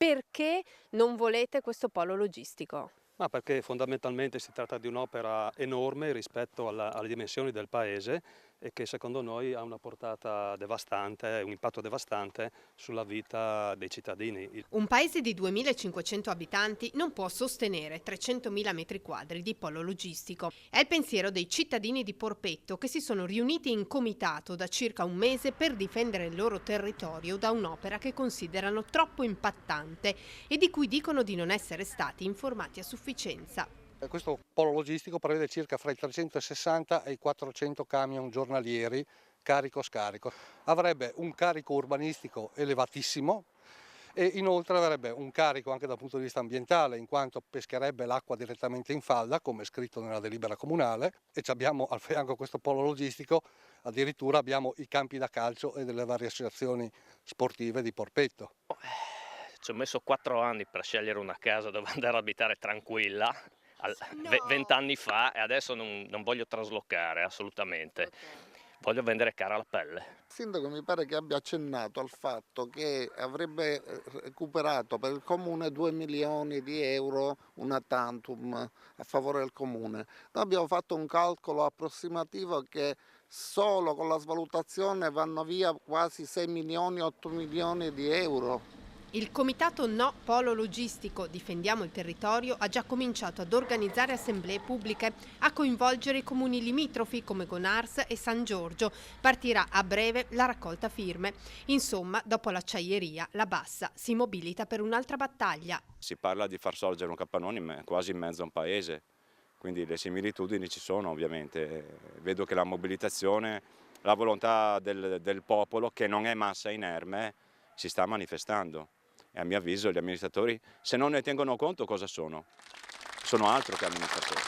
Perché non volete questo polo logistico? Ma perché fondamentalmente si tratta di un'opera enorme rispetto alle dimensioni del paese e che secondo noi ha una portata devastante, un impatto devastante sulla vita dei cittadini. Un paese di 2.500 abitanti non può sostenere 300.000 metri quadri di polo logistico. È il pensiero dei cittadini di Porpetto che si sono riuniti in comitato da circa un mese per difendere il loro territorio da un'opera che considerano troppo impattante e di cui dicono di non essere stati informati a sufficienza. Questo polo logistico prevede circa fra i 360 e i 400 camion giornalieri carico-scarico. Avrebbe un carico urbanistico elevatissimo e inoltre avrebbe un carico anche dal punto di vista ambientale, in quanto pescherebbe l'acqua direttamente in falda, come è scritto nella delibera comunale, e ci abbiamo al fianco questo polo logistico, addirittura abbiamo i campi da calcio e delle varie associazioni sportive di Porpetto. Ci ho messo 4 anni per scegliere una casa dove andare a abitare tranquilla, No! 20 anni fa, e adesso non voglio traslocare assolutamente. Voglio vendere cara la pelle. Il sindaco mi pare che abbia accennato al fatto che avrebbe recuperato per il comune 2 milioni di euro una tantum a favore del comune. Noi abbiamo fatto un calcolo approssimativo che solo con la svalutazione vanno via quasi 6 milioni, 8 milioni di euro. Il comitato No Polo Logistico Difendiamo il Territorio ha già cominciato ad organizzare assemblee pubbliche, a coinvolgere i comuni limitrofi come Gonars e San Giorgio. Partirà a breve la raccolta firme. Insomma, dopo l'acciaieria, la Bassa si mobilita per un'altra battaglia. Si parla di far sorgere un capannone quasi in mezzo a un paese, quindi le similitudini ci sono ovviamente. Vedo che la mobilitazione, la volontà del popolo, che non è massa inerme, si sta manifestando. E a mio avviso gli amministratori, se non ne tengono conto, cosa sono? Sono altro che amministratori.